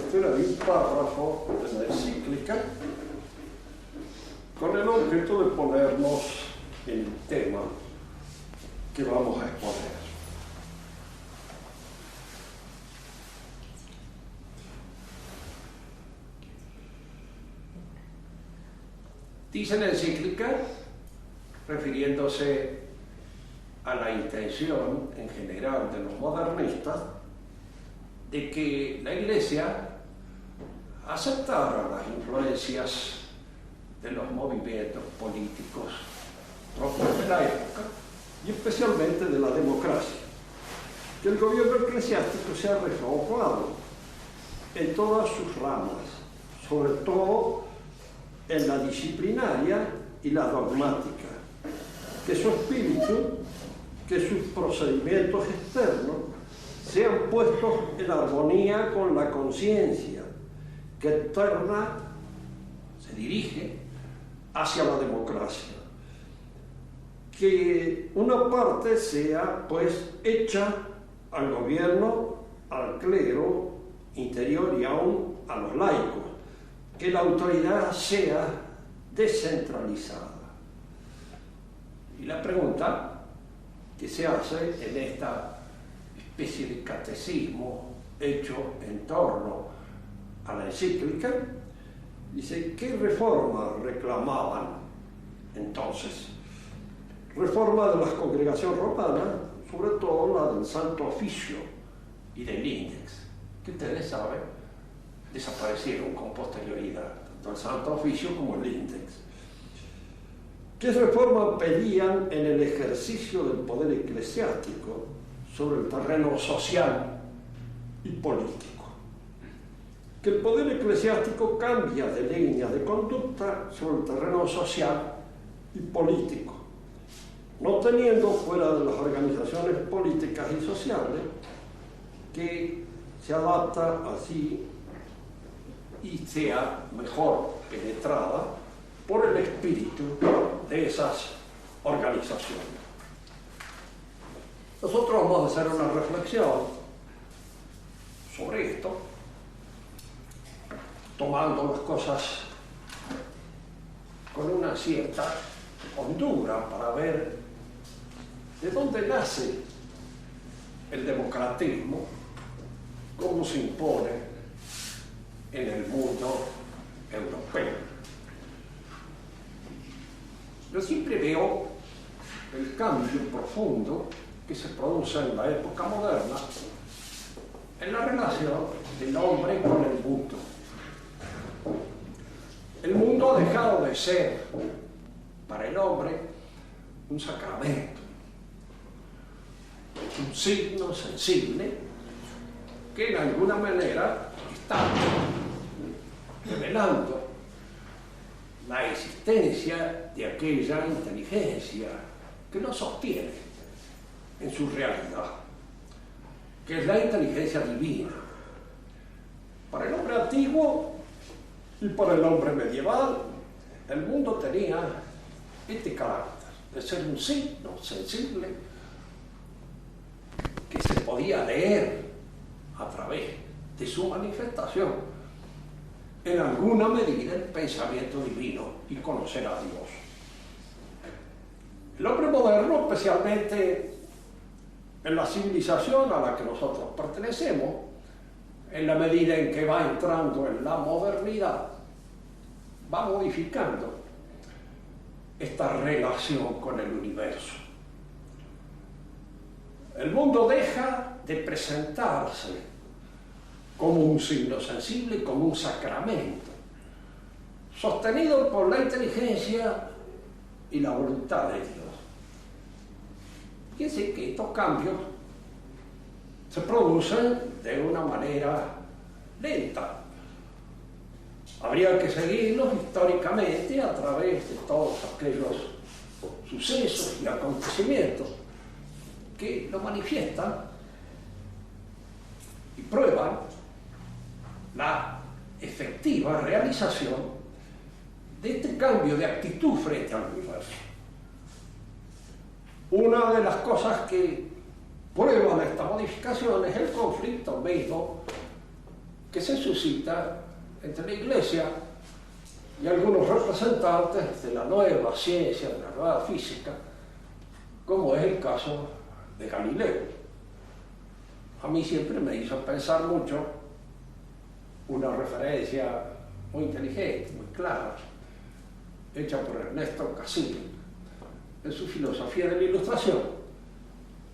lectura de un párrafo de la encíclica con el objeto de ponernos en el tema que vamos a exponer. Dice la encíclica, refiriéndose a la intención en general de los modernistas, de que la Iglesia aceptara las influencias de los movimientos políticos propios de la época y especialmente de la democracia, que el gobierno eclesiástico sea reformado en todas sus ramas, sobre todo en la disciplinaria y la dogmática, que su espíritu, que sus procedimientos externos sean puestos en armonía con la conciencia que se dirige hacia la democracia. Que una parte sea pues hecha al gobierno, al clero interior y aún a los laicos, que la autoridad sea descentralizada. Y la pregunta que se hace en esta especie de catecismo hecho en torno a la encíclica, dice, ¿qué reforma reclamaban entonces? Reforma de las congregaciones romanas, sobre todo la del Santo Oficio y del Index, que ustedes saben, desaparecieron con posterioridad, tanto el Santo Oficio como el Index. ¿Qué reforma pedían en el ejercicio del poder eclesiástico sobre el terreno social y político? Que el poder eclesiástico cambia de línea de conducta sobre el terreno social y político, no teniendo fuera de las organizaciones políticas y sociales, que se adapta así y sea mejor penetrada por el espíritu de esas organizaciones. Nosotros vamos a hacer una reflexión sobre esto, tomando las cosas con una cierta hondura para ver de dónde nace el democratismo, cómo se impone en el mundo europeo. Yo siempre veo el cambio profundo que se produce en la época moderna en la relación del hombre con el mundo. El mundo ha dejado de ser para el hombre un sacramento, un signo sensible que en alguna manera está revelando la existencia de aquella inteligencia que lo sostiene en su realidad, que es la inteligencia divina. Para el hombre antiguo y para el hombre medieval, el mundo tenía este carácter de ser un signo sensible que se podía leer a través de su manifestación en alguna medida el pensamiento divino y conocer a Dios. El hombre moderno, especialmente en la civilización a la que nosotros pertenecemos, en la medida en que va entrando en la modernidad, va modificando esta relación con el universo. El mundo deja de presentarse como un signo sensible, como un sacramento, sostenido por la inteligencia y la voluntad de Dios. Fíjense que estos cambios se producen de una manera lenta. Habría que seguirlos históricamente a través de todos aquellos sucesos y acontecimientos que lo manifiestan y prueban la efectiva realización de este cambio de actitud frente al universo. Una de las cosas que prueban esta modificación es el conflicto mismo que se suscita entre la Iglesia y algunos representantes de la nueva ciencia, de la nueva física, como es el caso de Galileo. A mí siempre me hizo pensar mucho una referencia muy inteligente, muy clara, hecha por Ernesto Casilli en su filosofía de la Ilustración,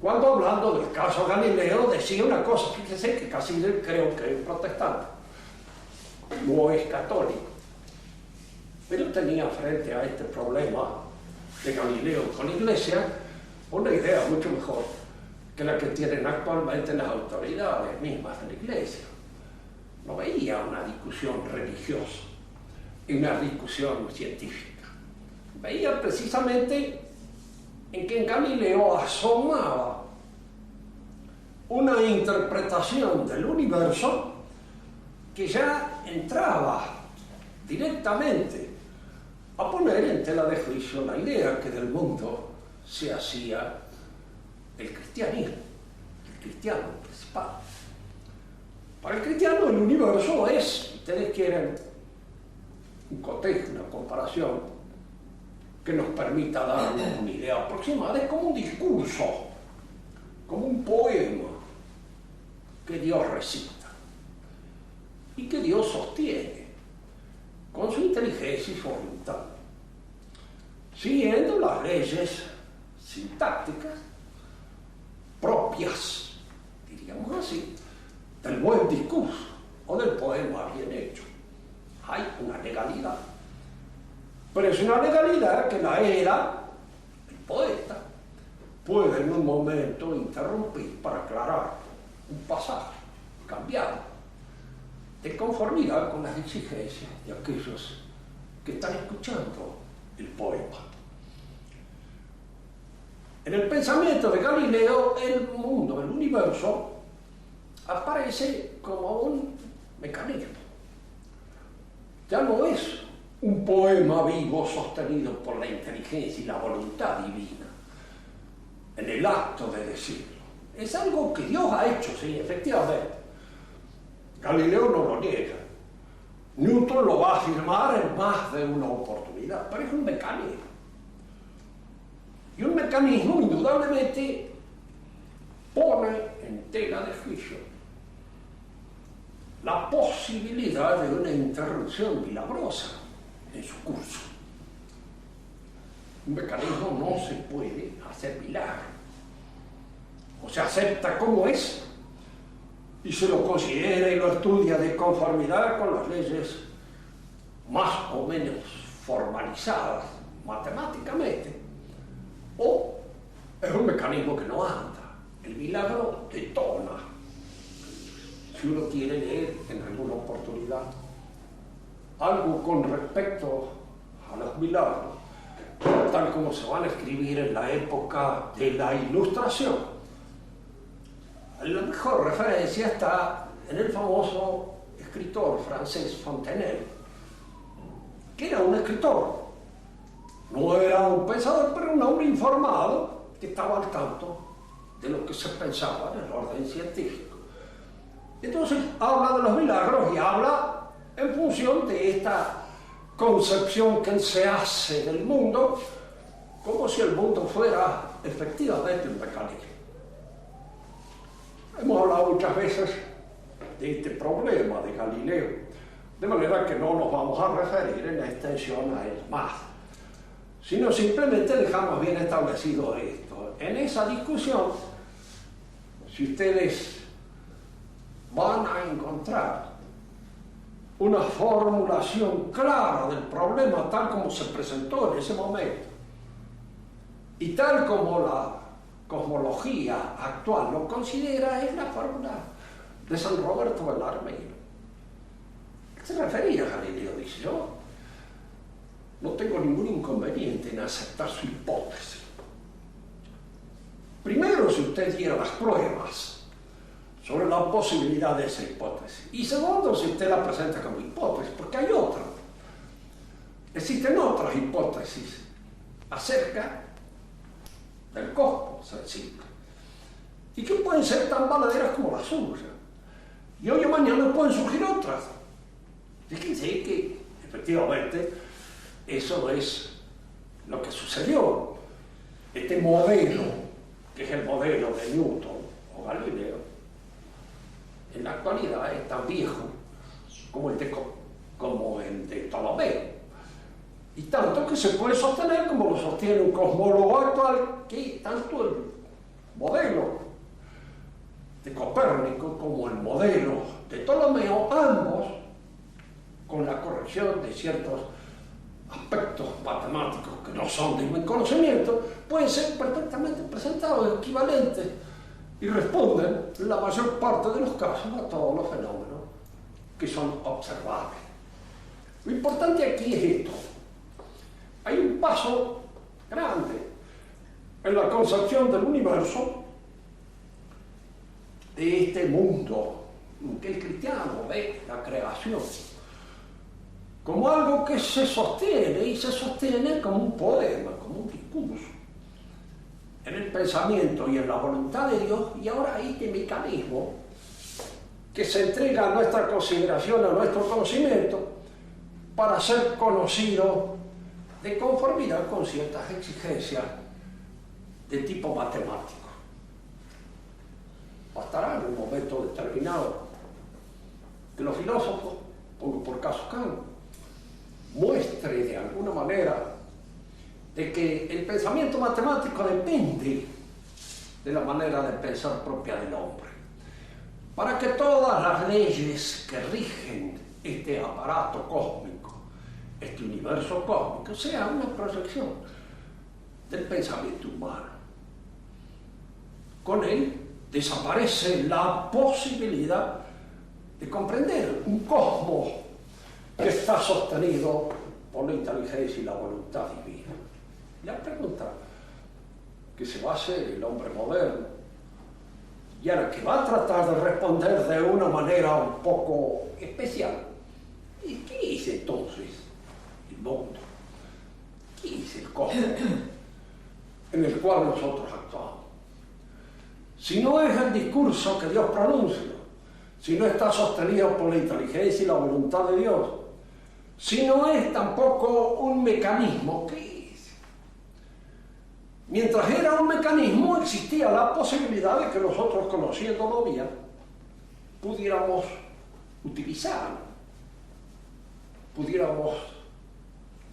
cuando hablando del caso Galileo decía una cosa. Fíjense que Casilli creo que es protestante, no es católico, pero tenía frente a este problema de Galileo con la Iglesia una idea mucho mejor que la que tienen actualmente las autoridades mismas de la Iglesia. No veía una discusión religiosa y una discusión científica. Veía precisamente en que en Galileo asomaba una interpretación del universo que ya entraba directamente a poner en tela de juicio la idea que del mundo se hacía el cristianismo, el cristiano principal. Para el cristiano el universo es, si ustedes quieren, un cotejo, una comparación que nos permita darnos una idea aproximada, es como un discurso, como un poema que Dios recita y que Dios sostiene con su inteligencia y su voluntad, siguiendo las leyes sintácticas propias, diríamos así, del buen discurso o del poema bien hecho. Hay una legalidad, pero es una legalidad que la era, el poeta, puede en un momento interrumpir para aclarar un pasaje, cambiarlo, de conformidad con las exigencias de aquellos que están escuchando el poema. En el pensamiento de Galileo, el mundo, el universo, aparece como un mecanismo. Ya no es un poema vivo sostenido por la inteligencia y la voluntad divina en el acto de decirlo. Es algo que Dios ha hecho, sí, efectivamente. Galileo no lo niega. Newton lo va a afirmar en más de una oportunidad, pero es un mecanismo. Y un mecanismo indudablemente pone en tela de juicio la posibilidad de una interrupción milagrosa en su curso. Un mecanismo no se puede hacer milagro. O se acepta como es y se lo considera y lo estudia de conformidad con las leyes más o menos formalizadas matemáticamente, o es un mecanismo que no anda. El milagro detona. Si uno quiere leer en alguna oportunidad algo con respecto a los milagros, tal como se van a escribir en la época de la Ilustración, la mejor referencia está en el famoso escritor francés Fontenelle, que era un escritor, no era un pensador, pero un hombre informado que estaba al tanto de lo que se pensaba en el orden científico. Entonces habla de los milagros y habla en función de esta concepción que se hace del mundo, como si el mundo fuera efectivamente un mecanismo. Hemos hablado muchas veces de este problema de Galileo, de manera que no nos vamos a referir en la extensión a él más, sino simplemente dejamos bien establecido esto. En esa discusión, si ustedes van a encontrar una formulación clara del problema tal como se presentó en ese momento y tal como la cosmología actual lo considera, es la fórmula de San Roberto Bellarmino. Se refería a Galileo, dice: yo no tengo ningún inconveniente en aceptar su hipótesis. Primero, si usted diera las pruebas sobre la posibilidad de esa hipótesis. Y segundo, si usted la presenta como hipótesis, porque hay otra. Existen otras hipótesis acerca del cosmos, es decir, y que pueden ser tan valaderas como la suya. Y hoy o mañana pueden surgir otras. Fíjense que, efectivamente, eso no es lo que sucedió. Este modelo, que es el modelo de Newton o Galileo, en la actualidad es tan viejo como el de Ptolomeo. Y tanto que se puede sostener como lo sostiene un cosmólogo actual, que tanto el modelo de Copérnico como el modelo de Ptolomeo, ambos con la corrección de ciertos aspectos matemáticos que no son de mi conocimiento, pueden ser perfectamente presentados, equivalentes, y responden en la mayor parte de los casos a todos los fenómenos que son observables. Lo importante aquí es esto. Hay un paso grande en la concepción del universo, de este mundo que el cristiano ve la creación como algo que se sostiene, y se sostiene como un poema, como un discurso, en el pensamiento y en la voluntad de Dios. Y ahora hay este mecanismo que se entrega a nuestra consideración, a nuestro conocimiento, para ser conocido de conformidad con ciertas exigencias de tipo matemático. Bastará en un momento determinado que los filósofos, pongo por caso Kant, muestre de alguna manera de que el pensamiento matemático depende de la manera de pensar propia del hombre, para que todas las leyes que rigen este aparato cósmico, este universo cósmico, sea una proyección del pensamiento humano. Con él desaparece la posibilidad de comprender un cosmos que está sostenido por la inteligencia y la voluntad divina. La pregunta que se va a hacer el hombre moderno, y a la que va a tratar de responder de una manera un poco especial, ¿y qué es entonces el mundo? ¿Qué es el cosmos en el cual nosotros actuamos? Si no es el discurso que Dios pronuncia, si no está sostenido por la inteligencia y la voluntad de Dios, si no es tampoco un mecanismo, ¿qué es? Mientras era un mecanismo, existía la posibilidad de que nosotros, conociéndolo bien, pudiéramos utilizarlo, pudiéramos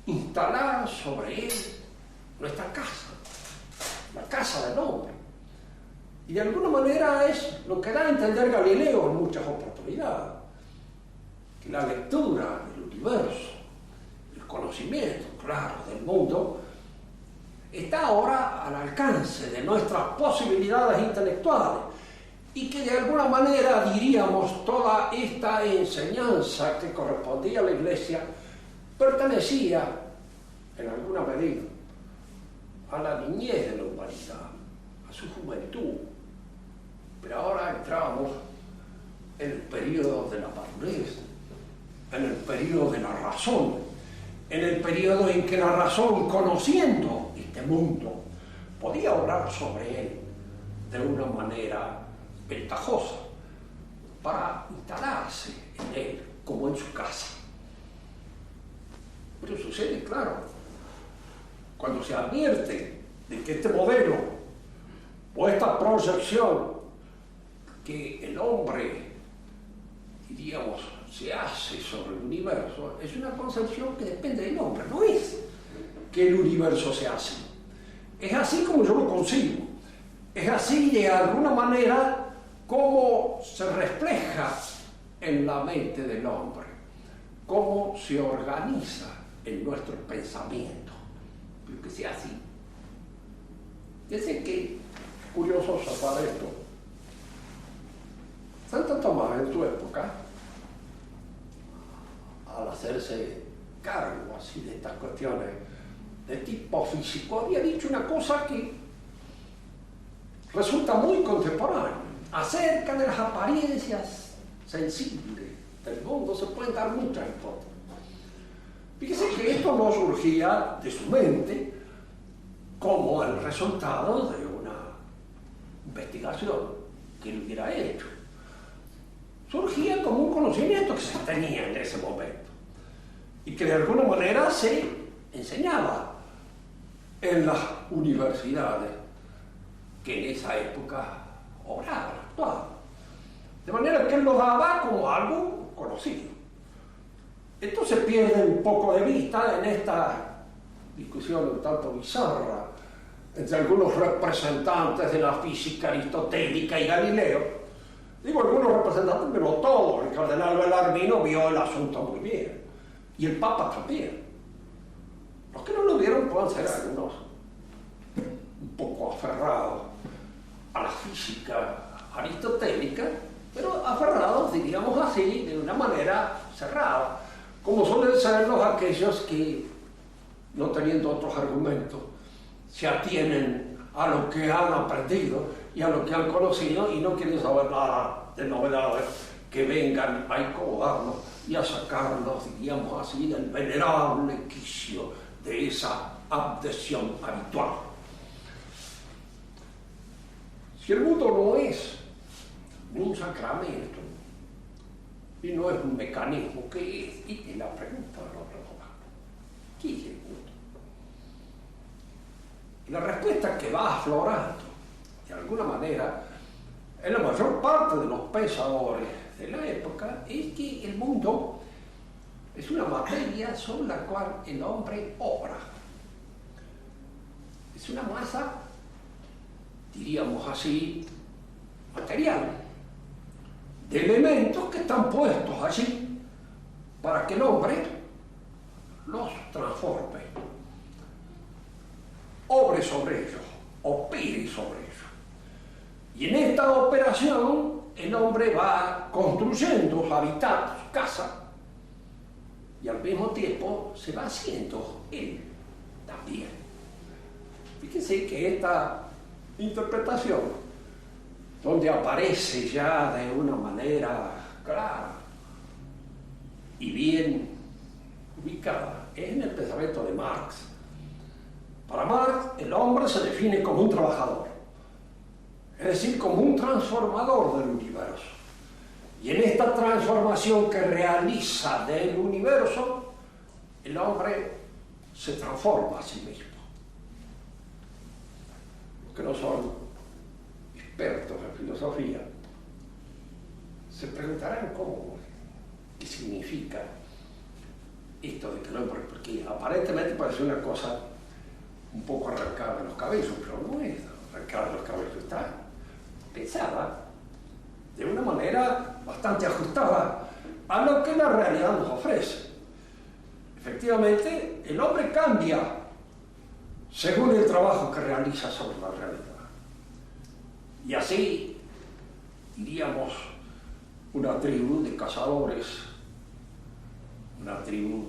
instalar sobre él nuestra casa, la casa del hombre. Y de alguna manera es lo que da a entender Galileo en muchas oportunidades, que la lectura del universo, el conocimiento, claro, del mundo, está ahora al alcance de nuestras posibilidades intelectuales, y que de alguna manera, diríamos, toda esta enseñanza que correspondía a la Iglesia pertenecía, en alguna medida, a la niñez de la humanidad, a su juventud. Pero ahora entramos en el periodo de la madurez, en el periodo de la razón, en el periodo en que la razón, conociendo este mundo, podía obrar sobre él de una manera ventajosa para instalarse en él como en su casa. Pero sucede, claro, cuando se advierte de que este modelo o esta proyección que el hombre, diríamos, se hace sobre el universo, es una concepción que depende del hombre. No es que el universo se hace, es así como yo lo concibo, es así de alguna manera como se refleja en la mente del hombre, cómo se organiza en nuestro pensamiento, pero que sea así. Fíjense que curioso observar esto. Santo Tomás, en su época, al hacerse cargo así de estas cuestiones de tipo físico, había dicho una cosa que resulta muy contemporánea. Acerca de las apariencias sensibles del mundo se pueden dar muchas hipótesis. Fíjese que esto no surgía de su mente como el resultado de una investigación que él hubiera hecho. surgía como un conocimiento que se tenía en ese momento y que de alguna manera se enseñaba en las universidades que en esa época obraban, actuaban. De manera que él lo daba como algo conocido. Esto se pierde un poco de vista en esta discusión un tanto bizarra entre algunos representantes de la física aristotélica y Galileo. Digo algunos representantes, pero no todos. El cardenal Bellarmino vio el asunto muy bien. Y el Papa también. Los que no lo vieron pueden ser algunos un poco aferrados a la física aristotélica, pero aferrados, diríamos así, de una manera cerrada, como suelen ser los aquellos que, no teniendo otros argumentos, se atienen a lo que han aprendido y a lo que han conocido y no quieren saber nada de novedades que vengan a incomodarnos y a sacarnos, diríamos así, del venerable quicio de esa abdección habitual. Si el mundo no es un sacramento y no es un mecanismo, ¿qué es? Y la pregunta de los renovados, ¿qué es el mundo? Y la respuesta que va aflorando, de alguna manera, en la mayor parte de los pensadores de la época, es que el mundo es una materia sobre la cual el hombre obra. Es una masa, diríamos así, material, de elementos que están puestos allí para que el hombre los transforme, obre sobre ellos, opere sobre ellos. Y en esta operación el hombre va construyendo su hábitat, su casa, y al mismo tiempo se va haciendo él también. Fíjense que esta interpretación, donde aparece ya de una manera clara y bien ubicada, es en el pensamiento de Marx. Para Marx, el hombre se define como un trabajador, es decir, como un transformador del universo. Y en esta transformación que realiza del universo, el hombre se transforma a sí mismo. Los que no son expertos en filosofía se preguntarán qué significa esto de que el hombre, porque aparentemente parece una cosa un poco arrancada de los cabellos, pero no es arrancada de los cabellos, está pensada de una manera bastante ajustada a lo que la realidad nos ofrece. Efectivamente, el hombre cambia según el trabajo que realiza sobre la realidad. Y así, diríamos, una tribu de cazadores, una tribu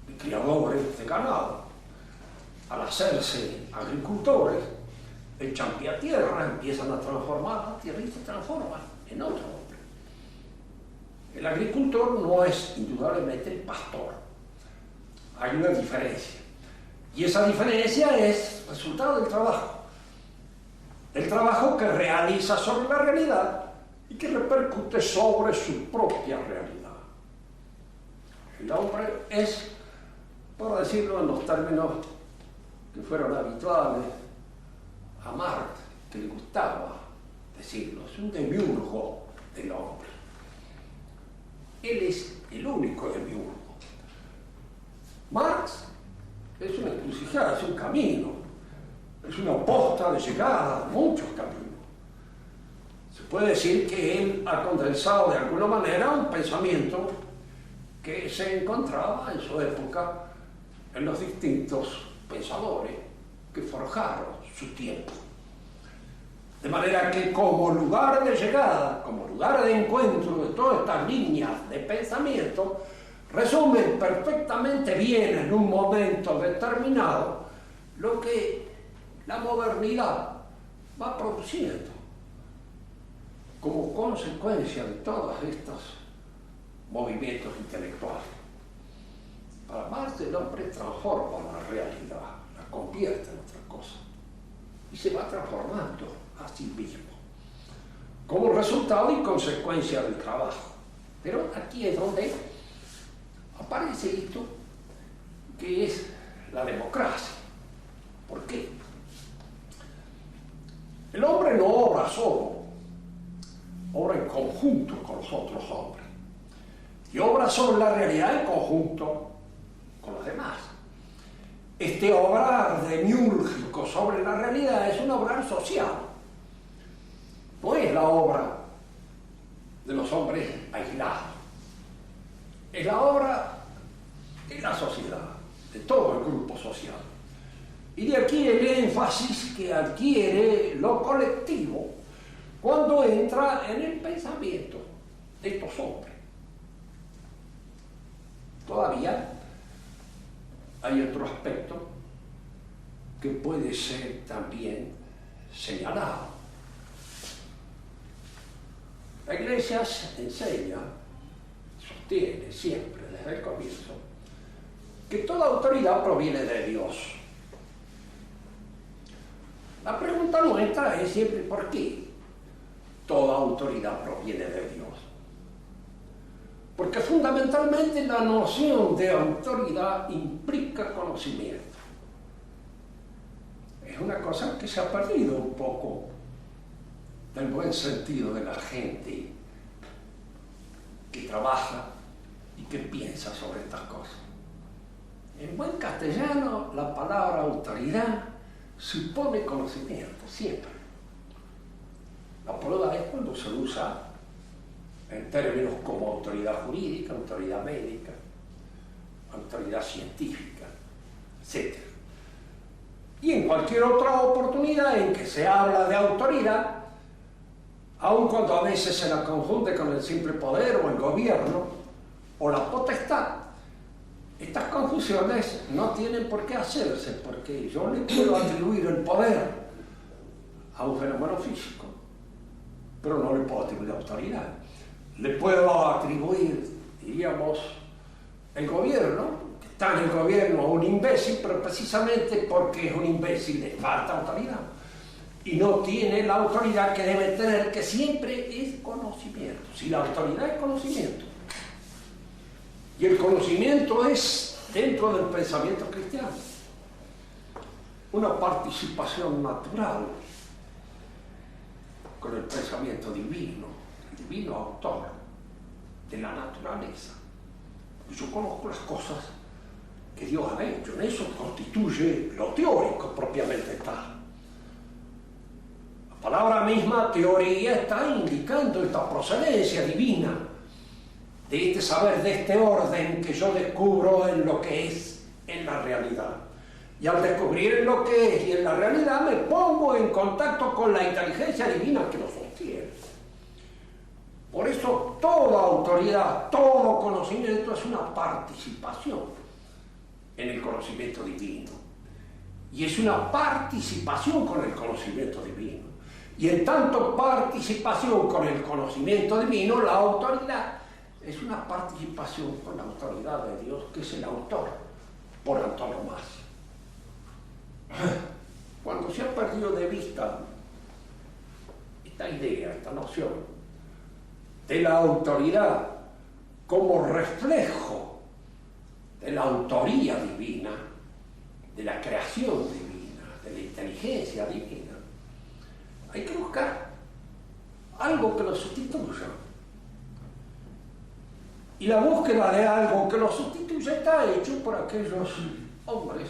de criadores de ganado, al hacerse agricultores, echan pie a tierra, empiezan a transformar la tierra y se transforman en otro hombre. El agricultor no es indudablemente el pastor. Hay una diferencia. Y esa diferencia es resultado del trabajo que realiza sobre la realidad y que repercute sobre su propia realidad. El hombre es, por decirlo en los términos que fueron habituales a Marx, que le gustaba decirlo, es un demiurgo del hombre. Él es el único demiurgo. Marx es una encrucijada, es un camino, es una posta de llegada, muchos caminos. Se puede decir que él ha condensado de alguna manera un pensamiento que se encontraba en su época en los distintos pensadores que forjaron su tiempo. De manera que como lugar de llegada, como lugar de encuentro de todas estas líneas de pensamiento, resumen perfectamente bien en un momento determinado lo que la modernidad va produciendo como consecuencia de todos estos movimientos intelectuales. Para Marx, el hombre transforma la realidad, la convierte en otra cosa y se va transformando a sí mismo. como resultado y consecuencia del trabajo. Pero aquí es donde aparece esto que es la democracia. ¿Por qué? El hombre no obra solo, obra en conjunto con los otros hombres. Y obra sobre la realidad en conjunto con los demás. Este obrar demiúrgico sobre la realidad es un obrar social. No es la obra de los hombres aislados. Es la obra de la sociedad, de todo el grupo social. Y de aquí el énfasis que adquiere lo colectivo cuando entra en el pensamiento de estos hombres. Todavía hay otro aspecto que puede ser también señalado. La Iglesia enseña, sostiene siempre desde el comienzo, que toda autoridad proviene de Dios. La pregunta nuestra es siempre ¿por qué toda autoridad proviene de Dios? Porque fundamentalmente la noción de autoridad implica conocimiento. Es una cosa que se ha perdido un poco del buen sentido de la gente que trabaja y que piensa sobre estas cosas. En buen castellano, la palabra autoridad supone conocimiento, siempre. La prueba es cuando se usa en términos como autoridad jurídica, autoridad médica, autoridad científica, etc. Y en cualquier otra oportunidad en que se habla de autoridad, aun cuando a veces se la confunde con el simple poder o el gobierno o la potestad, estas confusiones no tienen por qué hacerse, porque yo le puedo atribuir el poder a un fenómeno físico, pero no le puedo atribuir autoridad. Le puedo atribuir, diríamos, el gobierno, que está en el gobierno a un imbécil, pero precisamente porque es un imbécil le falta autoridad. Y no tiene la autoridad que debe tener, que siempre es conocimiento. Si la autoridad es conocimiento, y el conocimiento es, dentro del pensamiento cristiano, una participación natural con el pensamiento divino, el divino autor de la naturaleza. Yo conozco las cosas que Dios ha hecho, en eso constituye lo teórico propiamente tal. La palabra misma teoría está indicando esta procedencia divina, de este saber, de este orden que yo descubro en lo que es en la realidad. Y al descubrir en lo que es y en la realidad me pongo en contacto con la inteligencia divina que lo sostiene. Por eso toda autoridad, todo conocimiento es una participación en el conocimiento divino. Y es una participación con el conocimiento divino. Y en tanto participación con el conocimiento divino, la autoridad es una participación con la autoridad de Dios, que es el autor por antonomasia. Cuando se ha perdido de vista esta idea, esta noción de la autoridad como reflejo de la autoría divina, de la creación divina, de la inteligencia divina, hay que buscar algo que lo sustituya. Y la búsqueda de algo que lo sustituya está hecho por aquellos hombres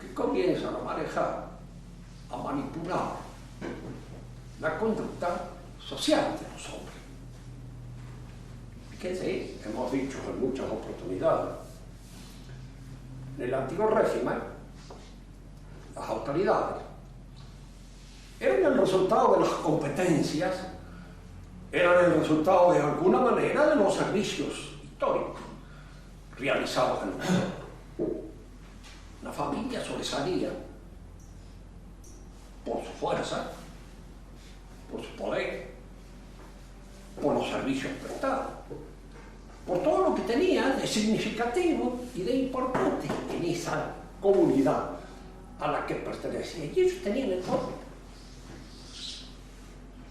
que comienzan a manejar, a manipular la conducta social de los hombres. Fíjense, hemos dicho en muchas oportunidades, en el antiguo régimen, las autoridades eran el resultado de las competencias, eran el resultado de alguna manera de los servicios históricos realizados en el mundo. La familia sobresalía por su fuerza, por su poder, por los servicios prestados, por todo lo que tenía de significativo y de importante en esa comunidad a la que pertenecía. Y ellos tenían el poder.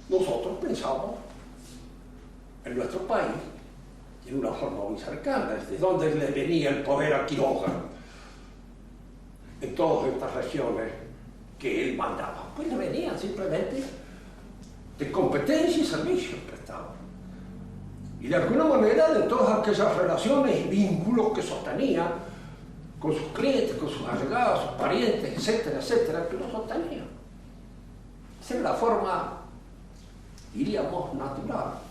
nosotros pensamos en nuestro país en una forma muy cercana, desde donde le venía el poder a Quiroga en todas estas regiones que él mandaba. Pues le venían simplemente de competencia y servicios prestados. Y de alguna manera de todas aquellas relaciones y vínculos que sostenía con sus clientes, con sus allegados, sus parientes, etcétera, etcétera, que lo sostenía. Esa es la forma, diríamos, natural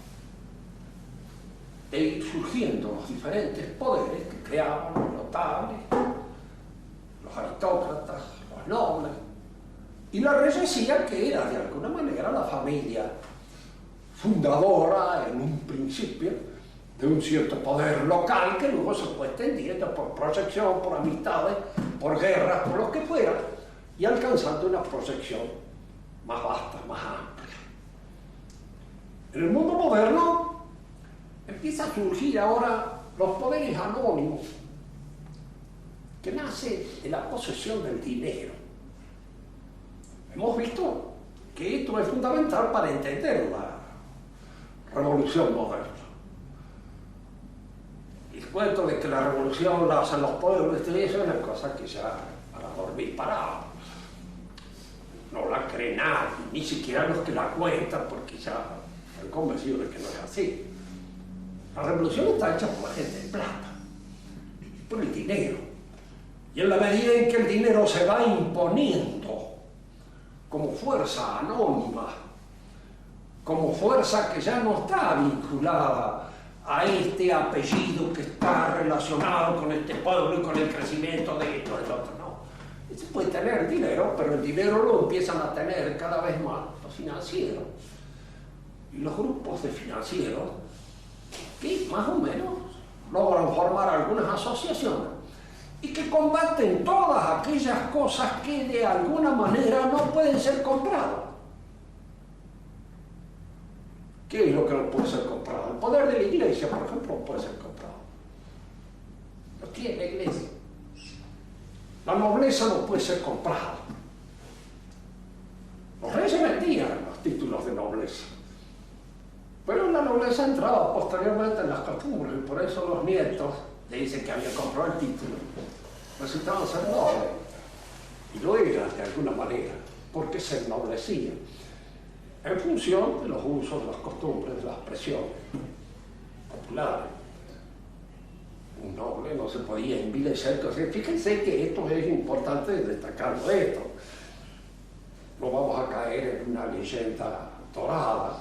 de ir surgiendo los diferentes poderes que creaban los notables, los aristócratas, los nobles, y la reyesía, que era de alguna manera la familia fundadora en un principio de un cierto poder local que luego se fue extendiendo por proyección, por amistades, por guerras, por lo que fuera, y alcanzando una proyección más vasta, más amplia. En el mundo moderno empieza a surgir ahora los poderes anónimos, que nacen de la posesión del dinero. Hemos visto que esto es fundamental para entender la revolución moderna. El cuento de que la revolución la hacen los pueblos, eso es una cosa que ya para dormir parado. No la cree nadie, ni siquiera los que la cuentan, porque ya están convencidos de que no es así. La revolución está hecha por la gente de plata, por el dinero. Y en la medida en que el dinero se va imponiendo como fuerza anónima, como fuerza que ya no está vinculada a este apellido que está relacionado con este pueblo y con el crecimiento de esto, del otro, no. Se puede tener dinero, pero el dinero lo empiezan a tener cada vez más los financieros y los grupos de financieros que más o menos logran formar algunas asociaciones y que combaten todas aquellas cosas que de alguna manera no pueden ser compradas. ¿Qué es lo que no puede ser comprado? El poder de la iglesia, por ejemplo, no puede ser comprado. Lo tiene la iglesia. La nobleza no puede ser comprada. Los reyes vendían los títulos de nobleza. Pero la nobleza entraba posteriormente en las costumbres, y por eso los nietos le dicen que había comprado el título. Resultaban ser nobles. Y lo eran de alguna manera, porque se ennoblecían en función de los usos, de las costumbres, de las presiones populares. Un noble no se podía envilecer. Fíjense que esto es importante destacarlo esto. No vamos a caer en una leyenda dorada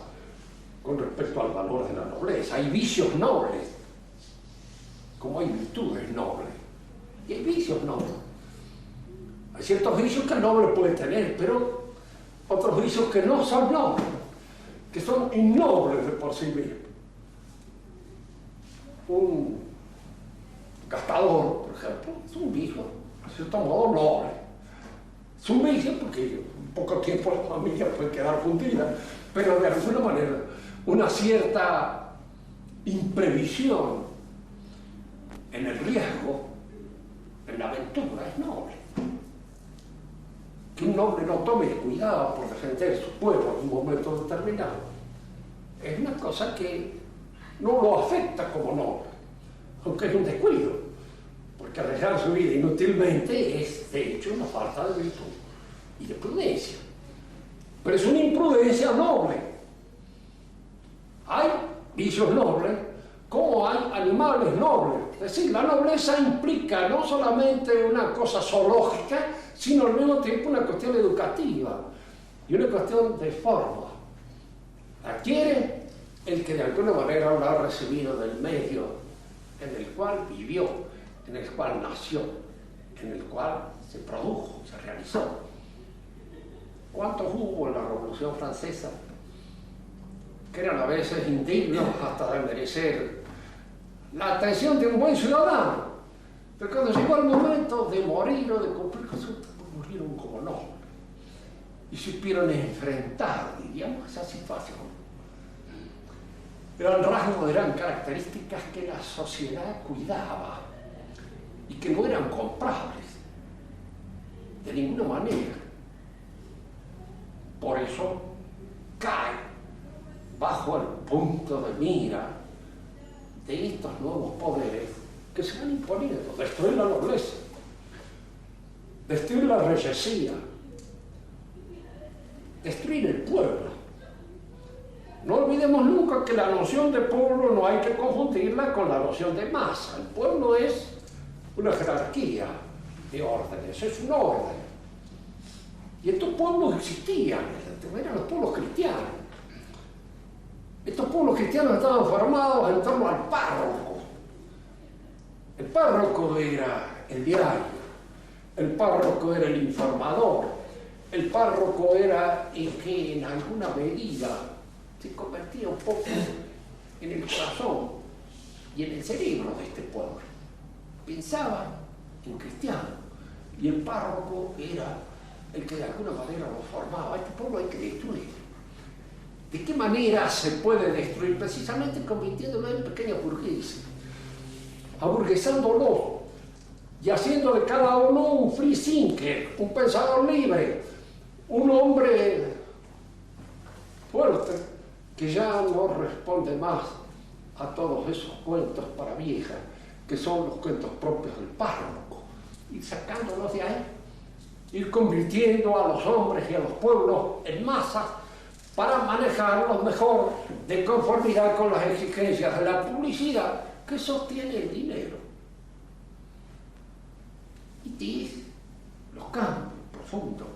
con respecto al valor de la nobleza. Hay vicios nobles, como hay virtudes nobles. Y hay vicios nobles. Hay ciertos vicios que el noble puede tener, pero otros vicios que no son nobles, que son innobles de por sí mismos. Un gastador, por ejemplo, es un vicio, de cierto modo, noble. Es un vicio porque en poco tiempo la familia puede quedar fundida, pero de alguna manera una cierta imprevisión en el riesgo, en la aventura, es noble. Que un noble no tome cuidado por defender su pueblo en un momento determinado es una cosa que no lo afecta como noble, aunque es un descuido, porque arriesgar su vida inutilmente es de hecho una falta de virtud y de prudencia, pero es una imprudencia noble. Hay vicios nobles como hay animales nobles. Es decir, la nobleza implica no solamente una cosa zoológica, sino al mismo tiempo una cuestión educativa y una cuestión de forma. Adquiere el que de alguna manera lo ha recibido del medio en el cual vivió, en el cual nació, en el cual se produjo, se realizó. ¿Cuántos hubo en la Revolución Francesa que eran a veces indignos hasta de merecer la atención de un buen ciudadano? Pero cuando llegó el momento de morir o de cumplir con su, murieron como nobles y supieron enfrentar, diríamos, esa situación. Eran rasgos, eran características que la sociedad cuidaba y que no eran comprables de ninguna manera. Por eso cae bajo el punto de mira de estos nuevos poderes que se van imponiendo. Destruir la nobleza, destruir la reyesía, destruir el pueblo. No olvidemos nunca que la noción de pueblo no hay que confundirla con la noción de masa. El pueblo es una jerarquía de órdenes, es un orden. Y estos pueblos existían, eran los pueblos cristianos. Estos pueblos cristianos estaban formados en torno al párroco. El párroco era el diario, el párroco era el informador, el párroco era el que en alguna medida se convertía un poco en el corazón y en el cerebro de este pueblo. Pensaba en cristiano y el párroco era el que de alguna manera lo formaba. Este pueblo hay que destruir. ¿De qué manera se puede destruir? Precisamente convirtiéndolo en pequeños burgueses, aburguesándolo y haciendo de cada uno un free thinker, un pensador libre, un hombre fuerte que ya no responde más a todos esos cuentos para viejas que son los cuentos propios del párroco, ir sacándolos de ahí, ir convirtiendo a los hombres y a los pueblos en masas para manejarlos mejor de conformidad con las exigencias de la publicidad que sostiene el dinero. Y los cambios profundos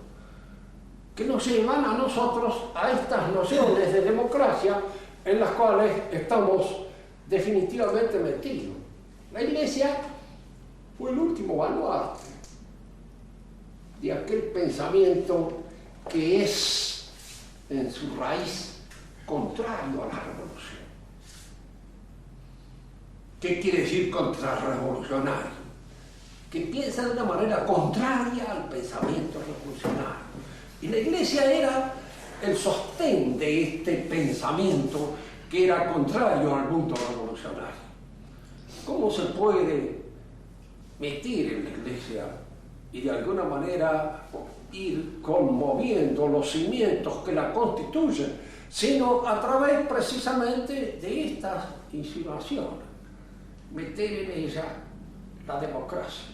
que nos llevan a nosotros a estas nociones de democracia en las cuales estamos definitivamente metidos. La Iglesia fue el último baluarte de aquel pensamiento que es en su raíz contrario a la revolución. ¿Qué quiere decir contrarrevolucionario? Que piensa de una manera contraria al pensamiento revolucionario. Y la Iglesia era el sostén de este pensamiento que era contrario al mundo revolucionario. ¿Cómo se puede meter en la Iglesia y de alguna manera ir conmoviendo los cimientos que la constituyen, sino a través precisamente de estas insinuaciones? Meter en ella la democracia.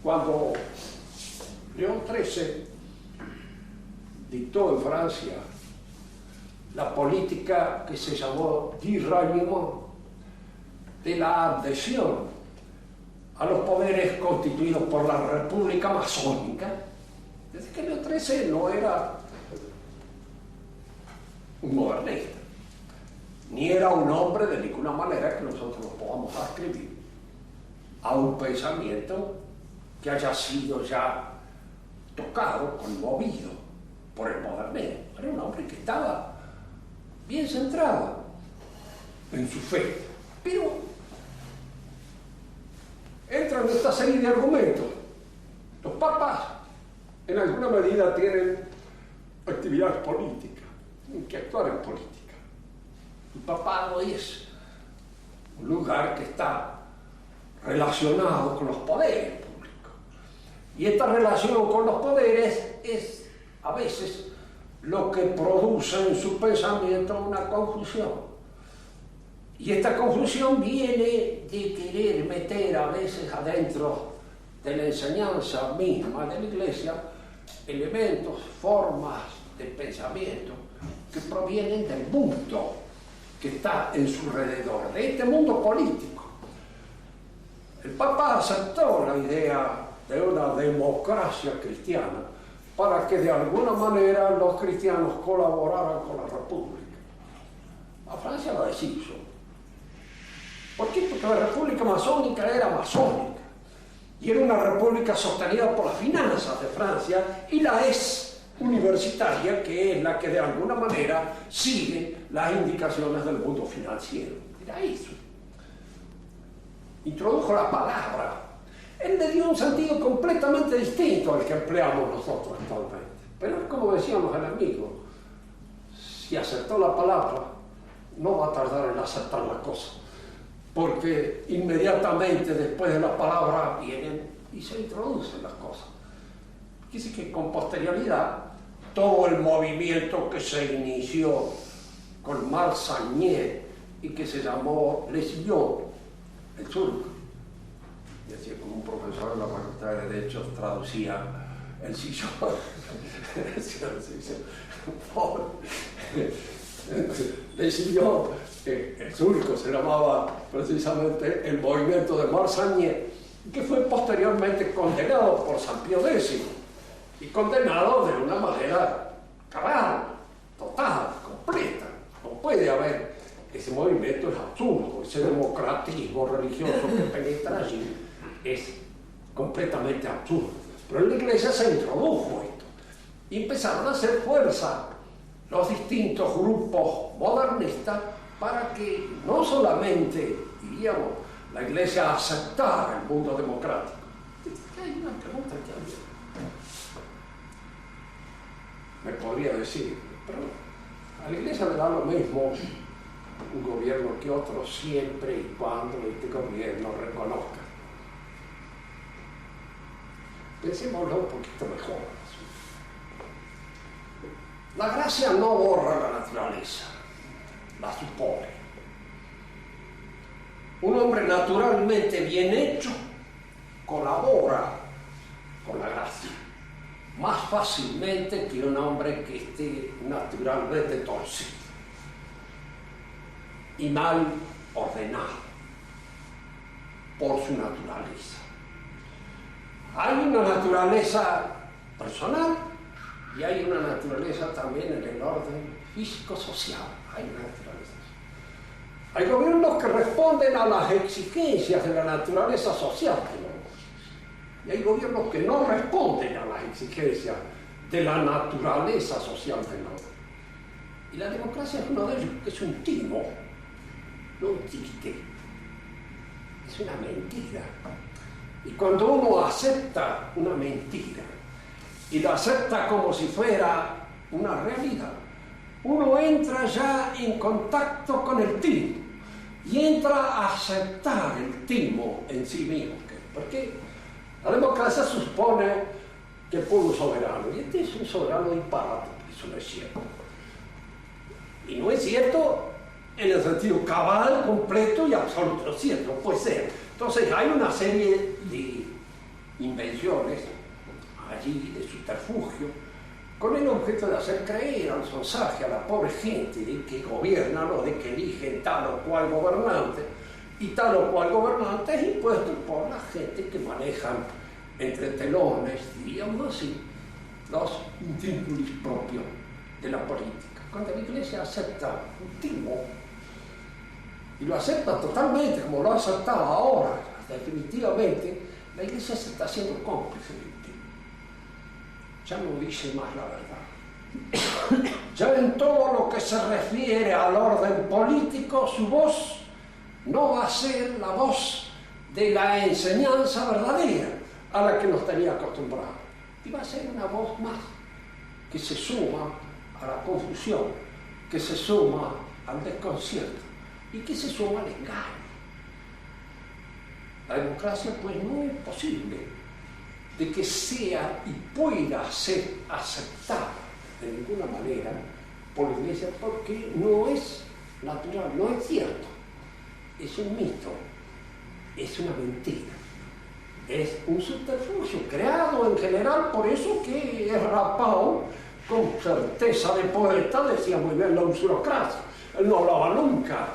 Cuando León XIII dictó en Francia la política que se llamó disraillement, de la adhesión a los poderes constituidos por la República Masónica, desde que León XIII no era un modernista, ni era un hombre de ninguna manera que nosotros lo podamos ascribir a un pensamiento que haya sido ya tocado, conmovido por el modernismo. Era un hombre que estaba bien centrado en su fe, pero entran en esta serie de argumentos. Los papas en alguna medida tienen actividad política, tienen que actuar en política. El papado es un lugar que está relacionado con los poderes públicos. Y esta relación con los poderes es a veces lo que produce en su pensamiento una confusión. Y esta confusión viene de querer meter a veces adentro de la enseñanza misma de la Iglesia elementos, formas de pensamiento que provienen del mundo que está en su alrededor, de este mundo político. El Papa aceptó la idea de una democracia cristiana para que de alguna manera los cristianos colaboraran con la República. A Francia la deshizo. ¿Por qué? Porque la República Masónica era masónica y era una república sostenida por las finanzas de Francia, y la es universitaria, que es la que de alguna manera sigue las indicaciones del mundo financiero. Era eso. Introdujo la palabra. Él le dio un sentido completamente distinto al que empleamos nosotros actualmente. Pero como decíamos el amigo, si aceptó la palabra, no va a tardar en aceptar la cosa, porque inmediatamente después de la palabra vienen y se introducen las cosas. Dice que con posterioridad todo el movimiento que se inició con Marsagné y que se llamó Le Sillon, el surco. Y así como un profesor de la Facultad de Derecho traducía el sillón. Le Sillon, el surco se llamaba precisamente el movimiento de Marsagné, que fue posteriormente condenado por San Pío X y condenado de una manera cabal, total, completa. No puede haber, ese movimiento es absurdo, ese democratismo religioso que penetra allí es completamente absurdo. Pero en la Iglesia se introdujo esto y empezaron a hacer fuerza los distintos grupos modernistas para que no solamente, diríamos, la Iglesia aceptara el mundo democrático. Hay una pregunta que me podría decir, pero a la Iglesia le da lo mismo un gobierno que otro siempre y cuando este gobierno reconozca. Pensémoslo un poquito mejor. La gracia no borra la naturaleza, la supone. Un hombre naturalmente bien hecho colabora con la gracia más fácilmente que un hombre que esté naturalmente torcido y mal ordenado por su naturaleza. Hay una naturaleza personal y hay una naturaleza también en el orden físico-social. Hay una naturaleza. Hay gobiernos que responden a las exigencias de la naturaleza social del hombre. Y hay gobiernos que no responden a las exigencias de la naturaleza social del hombre. Y la democracia es uno de ellos, que es un timo. No existe. Es una mentira. Y cuando uno acepta una mentira y la acepta como si fuera una realidad, uno entra ya en contacto con el timo y entra a aceptar el timo en sí mismo. Porque la democracia supone que el pueblo es soberano, y este es un soberano disparate, eso no es cierto. Y no es cierto en el sentido cabal, completo y absoluto, ¿no es cierto? No puede ser. Entonces hay una serie de invenciones allí, de subterfugio, con el objeto de hacer creer al sonsaje, a la pobre gente de que gobiernan o de que eligen tal o cual gobernante, y tal o cual gobernante es impuesto por la gente que manejan entre telones, diríamos así, los vínculos propios de la política. Cuando la Iglesia acepta un timo, y lo acepta totalmente, como lo ha aceptado ahora, definitivamente, la Iglesia se está haciendo cómplice del timo. Ya no dice más la verdad. Ya en todo lo que se refiere al orden político, su voz no va a ser la voz de la enseñanza verdadera a la que nos tenía acostumbrados. Y va a ser una voz más que se suma a la confusión, que se suma al desconcierto y que se suma al engaño. La democracia pues no es posible de que sea y pueda ser aceptada de ninguna manera por la Iglesia, porque no es natural, no es cierto. Es un mito, es una mentira, es un subterfugio creado en general por eso que es Rapao, con certeza de poeta, decía muy bien la usurocracia. Él no hablaba nunca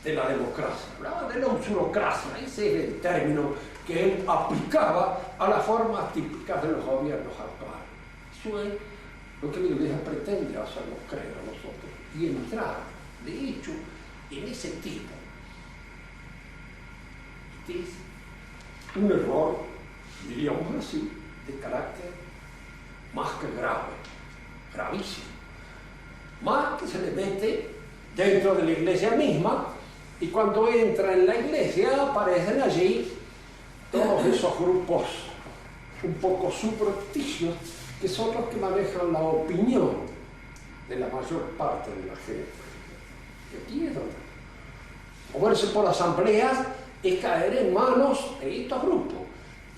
de la democracia, hablaba de la usurocracia. Ese es el término que él aplicaba a las formas típicas de los gobiernos actuales. Eso es lo que la Iglesia pretende hacernos creer a nosotros y entrar, de hecho, en ese tipo. Este es un error, diríamos así, de carácter más que grave, gravísimo. Más que se le mete dentro de la Iglesia misma, y cuando entra en la Iglesia aparecen allí todos esos grupos un poco subrepticios que son los que manejan la opinión de la mayor parte de la gente. Que aquí es donde moverse por asambleas es caer en manos de estos grupos.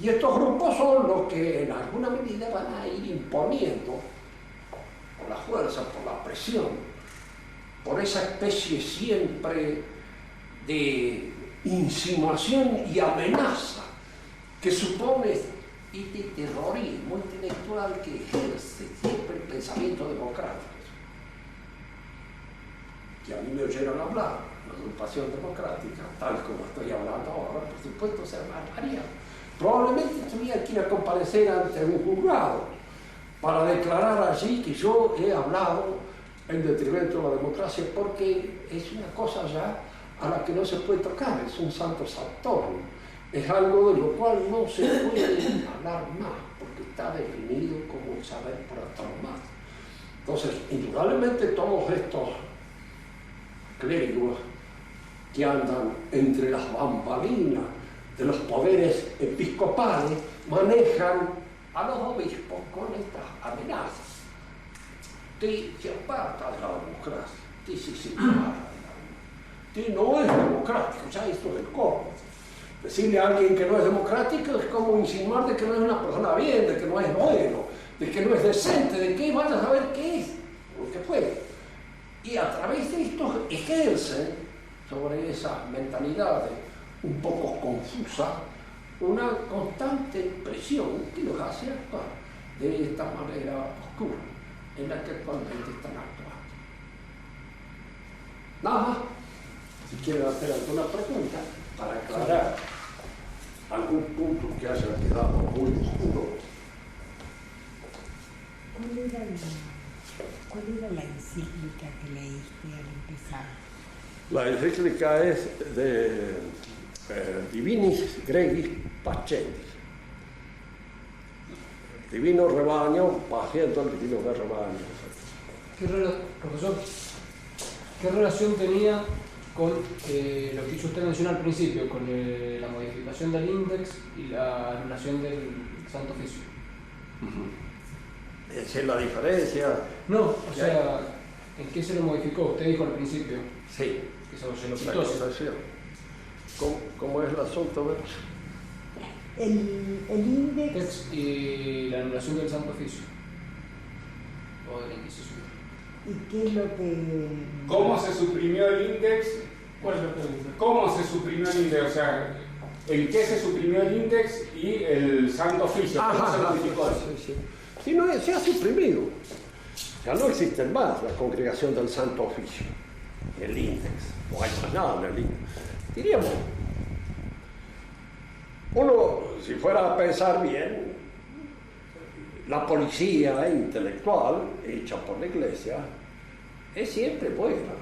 Y estos grupos son los que en alguna medida van a ir imponiendo por la fuerza, por la presión, por esa especie siempre de insinuación y amenaza que supone este terrorismo intelectual que ejerce siempre el pensamiento democrático. Que a mí me oyeron hablar, la agrupación democrática, tal como estoy hablando ahora, por supuesto se armaría. Probablemente tuviera que ir a comparecer ante un juzgado para declarar allí que yo he hablado en detrimento de la democracia, porque es una cosa ya a la que no se puede tocar, es un santo saturno, es algo de lo cual no se puede hablar más, porque está definido como un saber por autonomía. Entonces, indudablemente todos estos clérigos que andan entre las bambalinas de los poderes episcopales manejan a los obispos con estas amenazas. Usted se aparta de la democracia, usted se separa de la democracia. Usted no es democrático, ya esto es el colmo. Decirle a alguien que no es democrático es como insinuar de que no es una persona bien, de que no es bueno, de que no es decente, de que vaya a saber qué es, lo que puede. Y a través de esto ejercen sobre esas mentalidades un poco confusas una constante presión que los hace actuar de esta manera oscura en la que actualmente están actuando. Nada más, si quieren hacer alguna pregunta para aclarar algún punto que haya quedado muy oscuro. ¿Cuál era la encíclica que leíste al empezar? La encíclica es de Divinis Gregis Pascendi. Divino rebaño, paciendo el divino rebaño. Profesor, ¿qué relación tenía con lo que hizo usted mencionar al principio, con la modificación del índex y la anulación del Santo Oficio? Esa es la diferencia. No, o sea, ¿en qué se lo modificó? Usted dijo al principio. Sí. Que se lo La quitó. acusación. ¿Cómo es el asunto? El índex Y la anulación del Santo Oficio. O de la Inquisición. y qué es lo que... ¿Cómo se suprimió el índex? ¿Cuál es la pregunta? ¿Cómo se suprimió el índex? O sea, ¿en qué se suprimió el índex y el Santo Oficio? ¿Cómo se modificó eso? Sí. Si no, se ha suprimido. Ya no existe más la congregación del Santo Oficio, el índex, no hay más nada en el índex. Diríamos, uno, si fuera a pensar bien, la policía intelectual hecha por la Iglesia es siempre buena,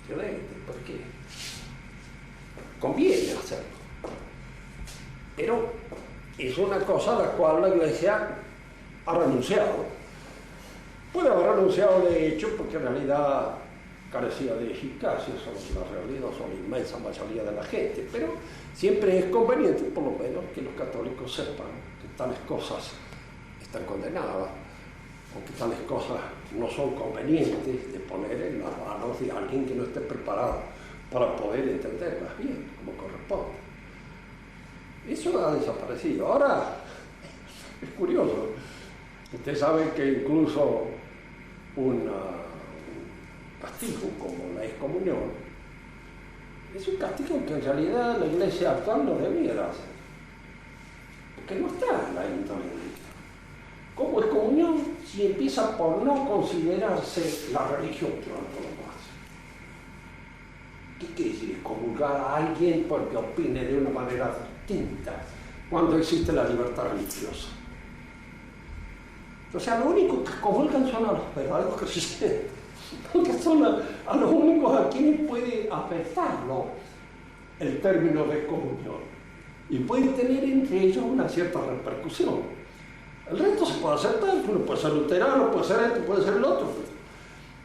excelente, porque conviene hacerlo. Pero es una cosa a la cual la Iglesia ha renunciado. Puede haber renunciado de hecho porque en realidad carecía de eficacia, la realidad son la inmensa mayoría de la gente, pero siempre es conveniente, por lo menos, que los católicos sepan que tales cosas están condenadas, o que tales cosas no son convenientes de poner en las manos de alguien que no esté preparado para poder entenderlas bien, como corresponde. Eso ha desaparecido. Ahora, es curioso. Usted sabe que incluso un castigo como la excomunión es un castigo que en realidad la Iglesia actual no debiera hacer, porque no está en la índole. ¿Cómo excomunión si empieza por no considerarse la religión por antonomasia? ¿Qué quiere decir excomulgar a alguien porque opine de una manera distinta cuando existe la libertad religiosa? O sea, lo único que excomulgan son a los verdaderos creyentes, porque son a los únicos a quienes puede afectarlo el término de excomunión y puede tener entre ellos una cierta repercusión. El resto se puede aceptar, uno puede ser luterano, puede ser esto, puede ser el otro.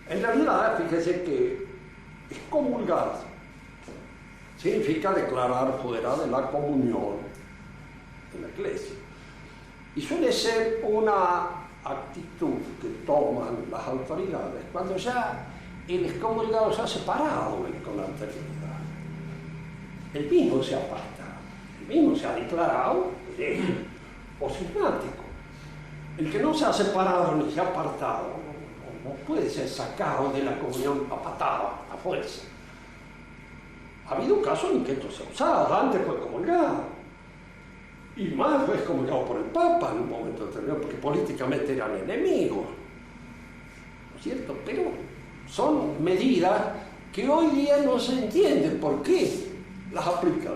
En realidad, fíjese que excomulgar significa declarar fuera de la comunión de la Iglesia. Y suele ser una actitud que toman las autoridades cuando ya el excomulgado se ha separado con la anterioridad. El mismo se aparta, el mismo se ha declarado o cismático. El que no se ha separado ni se ha apartado, no puede ser sacado de la comunión a patada, a fuerza. Ha habido casos en que esto se ha usado, antes fue comulgado, y más fue comulgado por el Papa en un momento determinado, porque políticamente eran enemigos, ¿no es cierto? Pero son medidas que hoy día no se entienden por qué las aplican,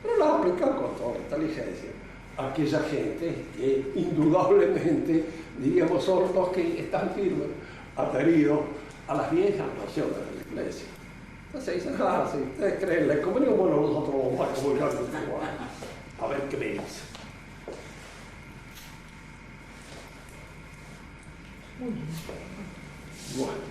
pero las aplican con toda inteligencia aquella gente que indudablemente, diríamos, son los que están firmes, adheridos a las viejas nociones de la Iglesia. Entonces dicen, sí, ustedes creen la comunión, bueno, nosotros vamos a comunicar contigo. A ver qué me dice. Bueno.